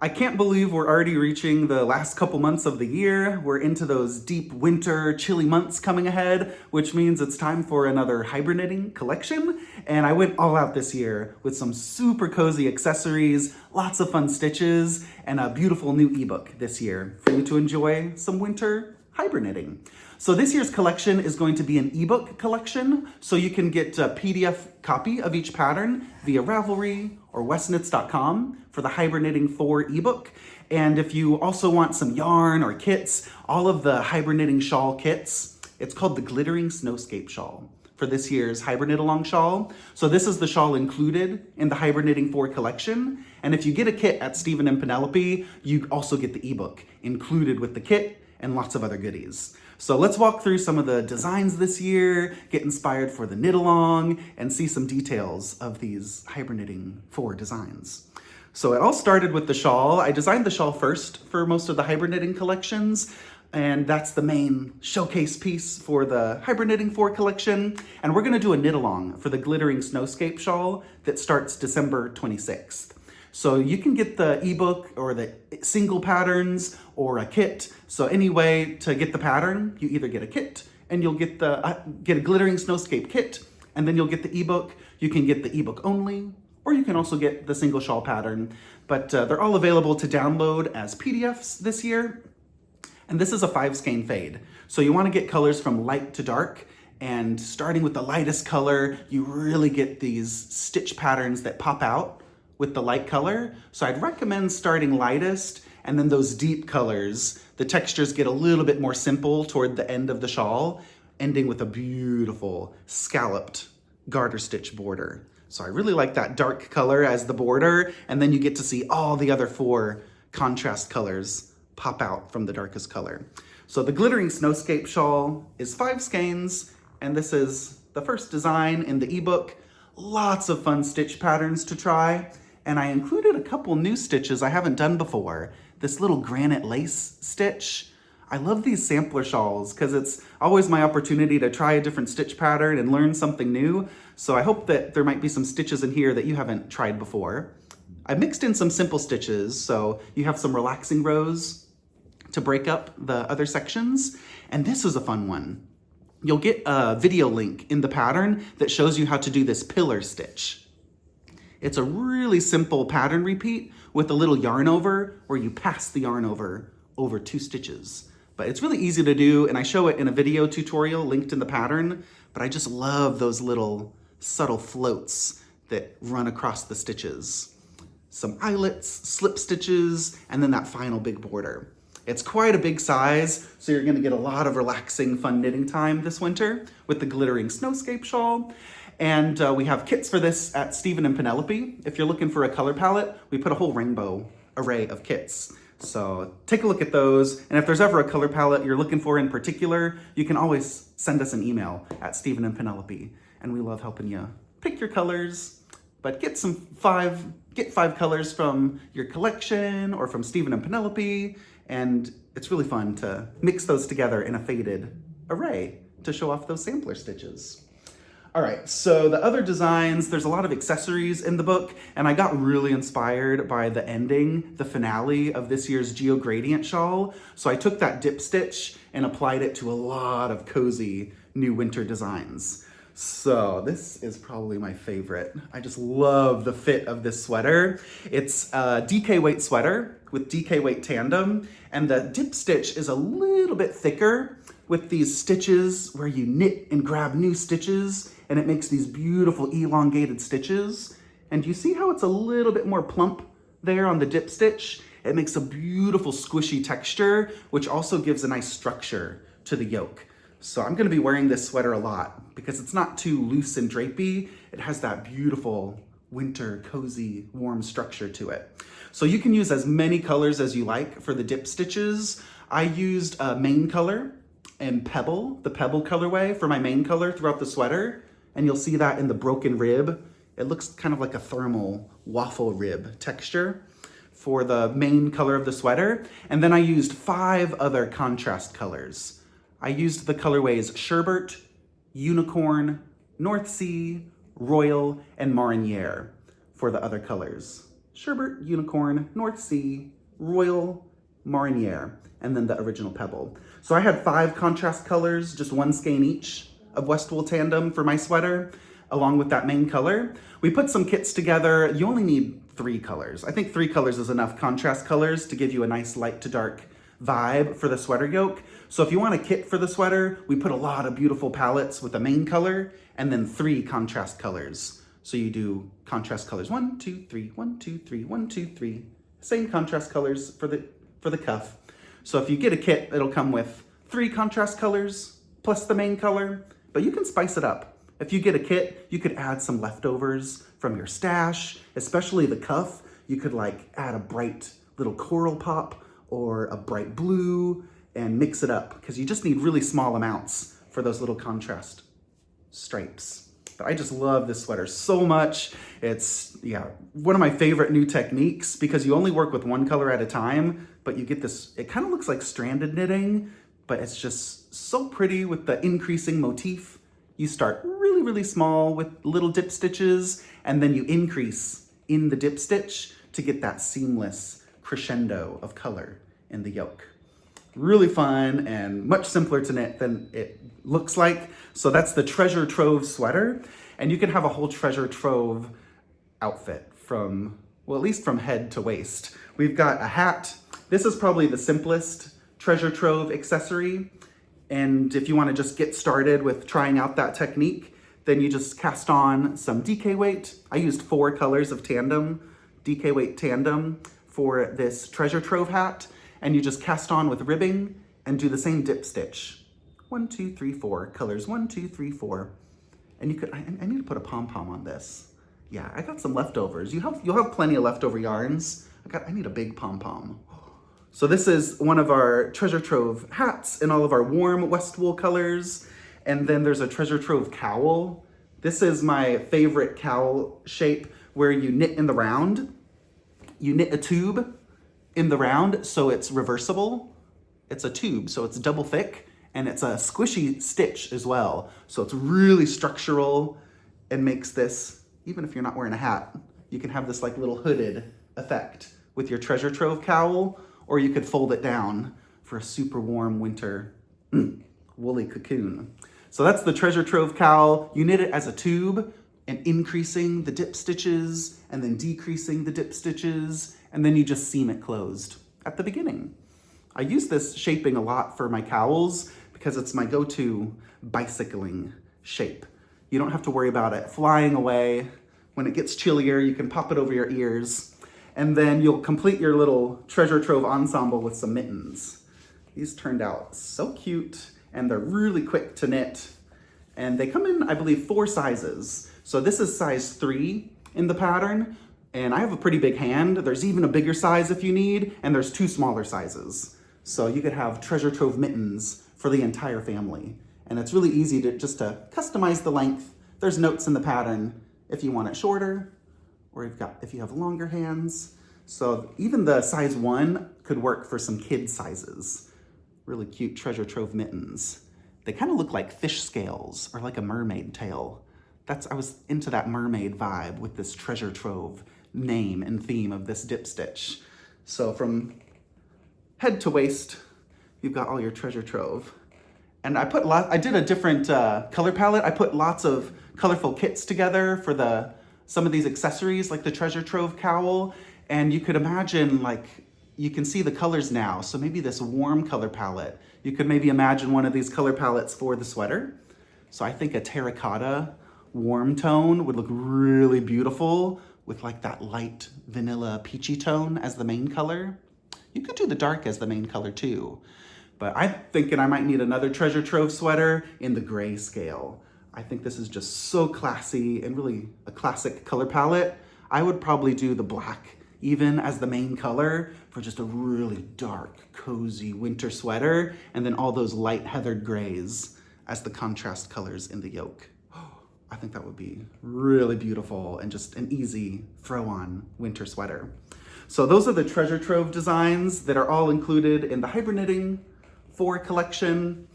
I can't believe we're already reaching the last couple months of the year. We're into those deep winter, chilly months coming ahead, which means it's time for another Hiberknitting collection. And I went all out this year with some super cozy accessories, lots of fun stitches, and a beautiful new ebook this year for you to enjoy some winter Hiberknitting. So this year's collection is going to be an ebook collection, so you can get a PDF copy of each pattern via Ravelry or Westknits.com for the Hiberknitting 4 ebook. And if you also want some yarn or kits, all of the Hiberknitting shawl kits, it's called the Glittering Snowscape Shawl for this year's Hiberknitalong shawl. So this is the shawl included in the Hiberknitting 4 collection. And if you get a kit at Stephen and Penelope, you also get the ebook included with the kit and lots of other goodies. So let's walk through some of the designs this year, get inspired for the knit along, and see some details of these Hiberknitting 4 designs. So it all started with the shawl. I designed the shawl first for most of the Hiberknitting collections, and that's the main showcase piece for the Hiberknitting 4 collection. And we're gonna do a knit along for the Glittering Snowscape Shawl that starts December 26th. So you can get the ebook or the single patterns or a kit. So any way to get the pattern, you either get a kit and you'll get get a Glittering Snowscape kit, and then you'll get the ebook. You can get the ebook only, or you can also get the single shawl pattern. But they're all available to download as PDFs this year. And this is a 5 skein fade. So you want to get colors from light to dark. And starting with the lightest color, you really get these stitch patterns that pop out with the light color. So I'd recommend starting lightest, and then those deep colors, the textures get a little bit more simple toward the end of the shawl, ending with a beautiful scalloped garter stitch border. So I really like that dark color as the border, and then you get to see all the other 4 contrast colors pop out from the darkest color. So the Glittering Snowscape Shawl is 5 skeins, and this is the first design in the ebook. Lots of fun stitch patterns to try. And I included a couple new stitches I haven't done before. This little granite lace stitch. I love these sampler shawls because it's always my opportunity to try a different stitch pattern and learn something new. So I hope that there might be some stitches in here that you haven't tried before. I mixed in some simple stitches, so you have some relaxing rows to break up the other sections. And this is a fun one. You'll get a video link in the pattern that shows you how to do this pillar stitch. It's a really simple pattern repeat with a little yarn over where you pass the yarn over 2 stitches. But it's really easy to do, and I show it in a video tutorial linked in the pattern, but I just love those little subtle floats that run across the stitches. Some eyelets, slip stitches, and then that final big border. It's quite a big size, so you're gonna get a lot of relaxing, fun knitting time this winter with the Glittering Snowscape Shawl. And we have kits for this at Stephen and Penelope. If you're looking for a color palette, we put a whole rainbow array of kits. So take a look at those. And if there's ever a color palette you're looking for in particular, you can always send us an email at Stephen and Penelope. And we love helping you pick your colors. But get 5 colors from your collection or from Stephen and Penelope. And it's really fun to mix those together in a faded array to show off those sampler stitches. All right, so the other designs, there's a lot of accessories in the book, and I got really inspired by the ending, the finale of this year's Geo Gradient shawl. So I took that dip stitch and applied it to a lot of cozy new winter designs. So this is probably my favorite. I just love the fit of this sweater. It's a DK weight sweater with DK weight tandem, and the dip stitch is a little bit thicker with these stitches where you knit and grab new stitches, and it makes these beautiful elongated stitches. And you see how it's a little bit more plump there on the dip stitch? It makes a beautiful squishy texture, which also gives a nice structure to the yoke. So I'm gonna be wearing this sweater a lot because it's not too loose and drapey. It has that beautiful winter, cozy, warm structure to it. So you can use as many colors as you like for the dip stitches. I used a main color and Pebble, the Pebble colorway for my main color throughout the sweater. And you'll see that in the broken rib. It looks kind of like a thermal waffle rib texture for the main color of the sweater. And then I used 5 other contrast colors. I used the colorways Sherbet, Unicorn, North Sea, Royal, and Mariniere for the other colors. Sherbert, Unicorn, North Sea, Royal, Mariniere, and then the original Pebble. So I had 5 contrast colors, just 1 skein each of Westwool Tandem for my sweater, along with that main color. We put some kits together. You only need 3 colors. I think 3 colors is enough contrast colors to give you a nice light to dark vibe for the sweater yoke. So if you want a kit for the sweater, we put a lot of beautiful palettes with a main color and then 3 contrast colors. So you do contrast colors 1, 2, 3, 1, 2, 3, 1, 2, 3. Same contrast colors for the cuff. So if you get a kit, it'll come with 3 contrast colors plus the main color, but you can spice it up. If you get a kit, you could add some leftovers from your stash, especially the cuff. You could like add a bright little coral pop or a bright blue and mix it up because you just need really small amounts for those little contrast stripes. But I just love this sweater so much. It's, one of my favorite new techniques because you only work with 1 color at a time, but you get this, it kind of looks like stranded knitting, but it's just so pretty with the increasing motif. You start really, really small with little dip stitches, and then you increase in the dip stitch to get that seamless crescendo of color in the yoke. Really fun and much simpler to knit than it looks like. So that's the Treasure Trove sweater. And you can have a whole Treasure Trove outfit from, well, at least from head to waist. We've got a hat. This is probably the simplest Treasure Trove accessory. And if you want to just get started with trying out that technique, then you just cast on some DK weight. I used 4 colors of tandem, DK weight tandem for this Treasure Trove hat. And you just cast on with ribbing and do the same dip stitch. 1, 2, 3, 4, colors 1, 2, 3, 4. And you could, I need to put a pom-pom on this. Yeah, I got some leftovers. You'll have plenty of leftover yarns. I need a big pom-pom. So this is one of our Treasure Trove hats in all of our warm Westwool colors. And then there's a Treasure Trove cowl. This is my favorite cowl shape where you knit in the round. You knit a tube in the round, so it's reversible. It's a tube, so it's double thick, and it's a squishy stitch as well. So it's really structural and makes this, even if you're not wearing a hat, you can have this like little hooded effect with your Treasure Trove cowl, or you could fold it down for a super warm winter woolly cocoon. So that's the Treasure Trove cowl. You knit it as a tube and increasing the dip stitches and then decreasing the dip stitches, and then you just seam it closed at the beginning. I use this shaping a lot for my cowls because it's my go-to bicycling shape. You don't have to worry about it flying away. When it gets chillier, you can pop it over your ears, and then you'll complete your little Treasure Trove ensemble with some mittens. These turned out so cute, and they're really quick to knit. And they come in, I believe, 4 sizes. So this is size 3 in the pattern, and I have a pretty big hand. There's even a bigger size if you need, and there's 2 smaller sizes. So you could have Treasure Trove mittens for the entire family. And it's really easy to just to customize the length. There's notes in the pattern if you want it shorter, or if you have longer hands. So even the size 1 could work for some kid sizes. Really cute Treasure Trove mittens. They kind of look like fish scales or like a mermaid tail. I was into that mermaid vibe with this Treasure Trove name and theme of this dip stitch. So from head to waist, you've got all your Treasure Trove. And I did a different color palette. I put lots of colorful kits together for some of these accessories, like the Treasure Trove cowl. And you could imagine, like, you can see the colors now. So maybe this warm color palette. You could maybe imagine one of these color palettes for the sweater. So I think a terracotta warm tone would look really beautiful with like that light vanilla peachy tone as the main color. You could do the dark as the main color too. But I'm thinking I might need another Treasure Trove sweater in the gray scale. I think this is just so classy and really a classic color palette. I would probably do the black even as the main color for just a really dark, cozy winter sweater, and then all those light heathered grays as the contrast colors in the yoke. I think that would be really beautiful and just an easy throw-on winter sweater. So those are the Treasure Trove designs that are all included in the Hiberknitting 4 collection.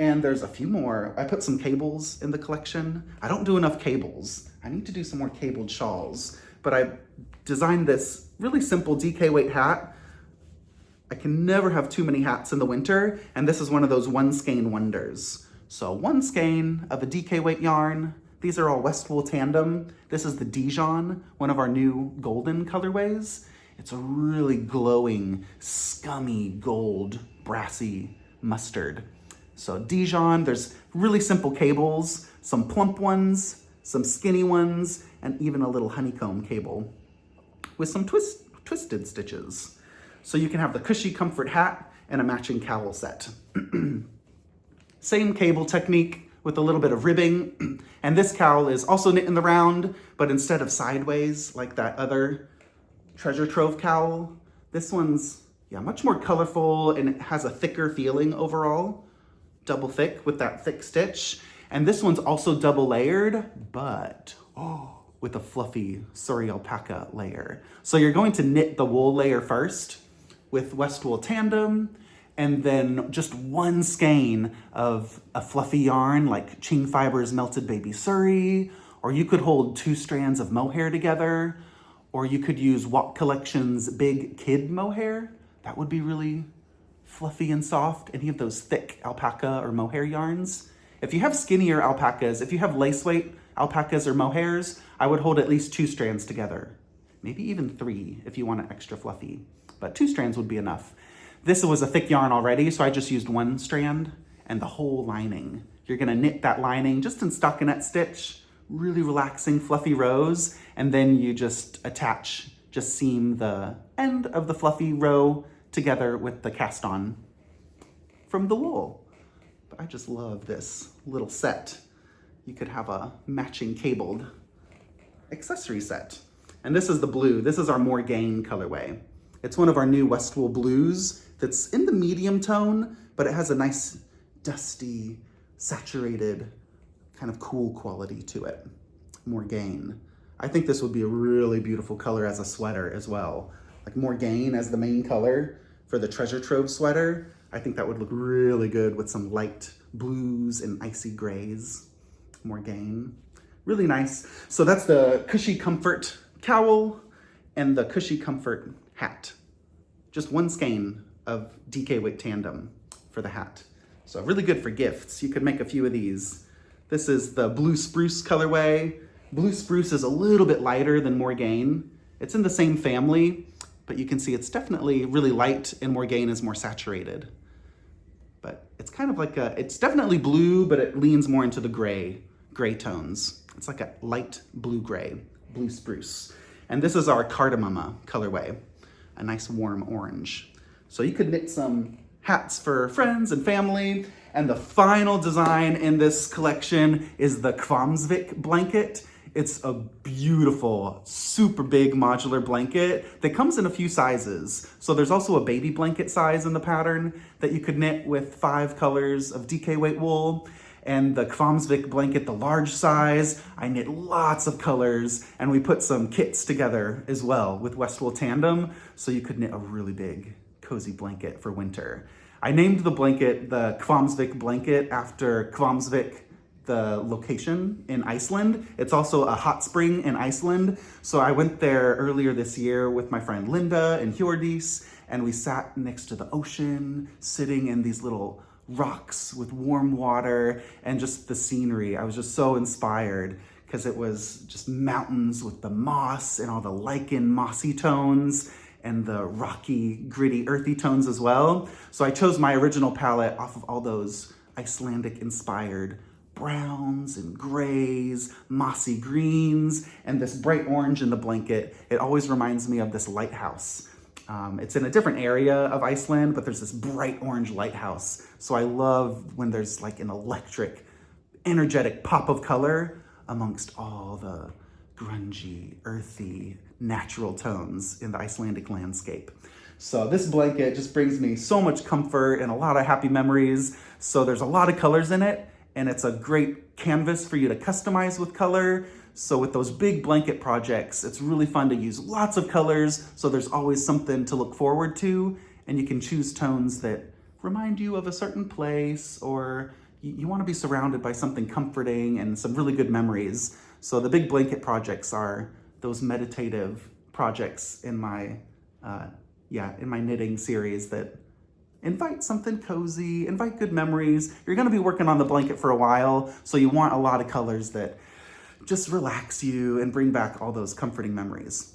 And there's a few more. I put some cables in the collection. I don't do enough cables. I need to do some more cabled shawls, but I designed this really simple DK weight hat. I can never have too many hats in the winter, and this is one of those one skein wonders. So one skein of a DK weight yarn. These are all Westwool Tandem. This is the Dijon, one of our new golden colorways. It's a really glowing, scummy gold, brassy mustard. So Dijon, there's really simple cables, some plump ones, some skinny ones, and even a little honeycomb cable with some twisted stitches. So you can have the cushy comfort hat and a matching cowl set. Same cable technique with a little bit of ribbing. And this cowl is also knit in the round, but instead of sideways like that other treasure trove cowl, this one's much more colorful, and it has a thicker feeling overall. Double thick with that thick stitch. And this one's also double layered, but with a fluffy Surrey alpaca layer. So you're going to knit the wool layer first with Westwool Tandem, and then just one skein of a fluffy yarn like Ching Fibers Melted Baby Surrey, or you could hold 2 strands of mohair together, or you could use Walk Collection's Big Kid Mohair. That would be really fluffy and soft. Any of those thick alpaca or mohair yarns. If you have skinnier alpacas, if you have lace weight alpacas or mohairs, I would hold at least 2 strands together. Maybe even 3 if you want it extra fluffy, but 2 strands would be enough. This was a thick yarn already, so I just used 1 strand and the whole lining. You're gonna knit that lining just in stockinette stitch, really relaxing fluffy rows, and then you just seam the end of the fluffy row together with the cast on from the wool. But I just love this little set. You could have a matching cabled accessory set. And this is the blue. This is our Morgaine colorway. It's one of our new Westwool blues that's in the medium tone, but it has a nice dusty, saturated, kind of cool quality to it. Morgaine. I think this would be a really beautiful color as a sweater as well. Like Morgaine as the main color for the treasure trove sweater. I think that would look really good with some light blues and icy grays. Morgaine. Really nice. So that's the Cushy Comfort cowl and the Cushy Comfort hat. Just 1 skein of DK weight tandem for the hat. So really good for gifts. You could make a few of these. This is the Blue Spruce colorway. Blue Spruce is a little bit lighter than Morgaine. It's in the same family, but you can see it's definitely really light, and Morgaine is more saturated. But it's kind of like it's definitely blue, but it leans more into the gray tones. It's like a light blue-gray, Blue Spruce. And this is our Cardamom colorway, a nice warm orange. So you could knit some hats for friends and family. And the final design in this collection is the Kvamsvik blanket. It's a beautiful, super big modular blanket that comes in a few sizes. So there's also a baby blanket size in the pattern that you could knit with 5 colors of DK weight wool. And the Kvamsvik blanket, the large size, I knit lots of colors, and we put some kits together as well with Westwool Tandem, so you could knit a really big, cozy blanket for winter. I named the blanket the Kvamsvik blanket after Kvamsvik, the location in Iceland. It's also a hot spring in Iceland. So I went there earlier this year with my friend Linda and Hjordis, and we sat next to the ocean, sitting in these little rocks with warm water and just the scenery. I was just so inspired because it was just mountains with the moss and all the lichen mossy tones and the rocky, gritty, earthy tones as well. So I chose my original palette off of all those Icelandic inspired browns and grays, mossy greens, and this bright orange in the blanket. It always reminds me of this lighthouse. It's in a different area of Iceland, but there's this bright orange lighthouse. So I love when there's like an electric, energetic pop of color amongst all the grungy, earthy, natural tones in the Icelandic landscape. So this blanket just brings me so much comfort and a lot of happy memories. So there's a lot of colors in it, and it's a great canvas for you to customize with color. So with those big blanket projects, it's really fun to use lots of colors, so there's always something to look forward to, and you can choose tones that remind you of a certain place, or you want to be surrounded by something comforting and some really good memories. So the big blanket projects are those meditative projects in my, in my knitting series that invite something cozy, invite good memories. You're gonna be working on the blanket for a while, so you want a lot of colors that just relax you and bring back all those comforting memories.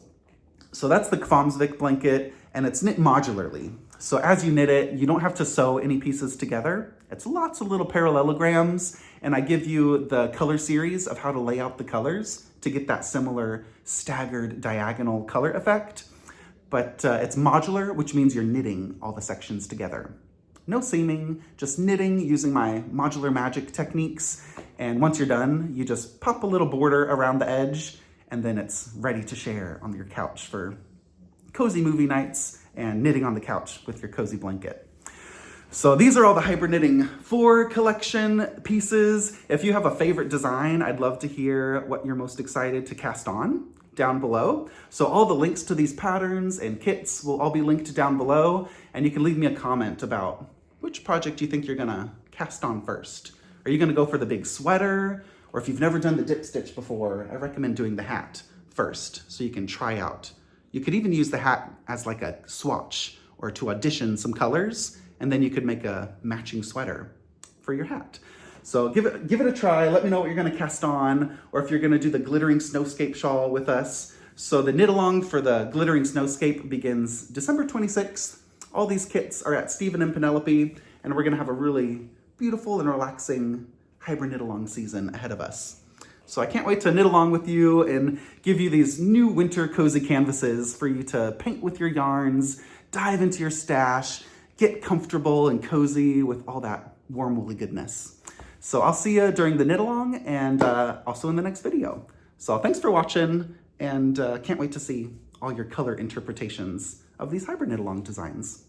So that's the Kvarmsvik blanket, and it's knit modularly. So as you knit it, you don't have to sew any pieces together. It's lots of little parallelograms, and I give you the color series of how to lay out the colors to get that similar staggered diagonal color effect. But it's modular, which means you're knitting all the sections together. No seaming, just knitting using my modular magic techniques. And once you're done, you just pop a little border around the edge, and then it's ready to share on your couch for cozy movie nights and knitting on the couch with your cozy blanket. So these are all the Hiberknitting 4 collection pieces. If you have a favorite design, I'd love to hear what you're most excited to cast on down below. So all the links to these patterns and kits will all be linked down below, and you can leave me a comment about which project you think you're gonna cast on first. Are you gonna go for the big sweater? Or if you've never done the dip stitch before, I recommend doing the hat first so you can try out. You could even use the hat as like a swatch or to audition some colors, and then you could make a matching sweater for your hat. So give it a try. Let me know what you're gonna cast on, or if you're gonna do the Glittering Snowscape Shawl with us. So the knit along for the Glittering Snowscape begins December 26th. All these kits are at Stephen and Penelope, and we're gonna have a really beautiful and relaxing Hiberknitalong season ahead of us. So I can't wait to knit along with you and give you these new winter cozy canvases for you to paint with your yarns, dive into your stash, get comfortable and cozy with all that warm woolly goodness. So I'll see you during the knit along and also in the next video. So thanks for watching, and can't wait to see all your color interpretations of these Hiberknitalong designs.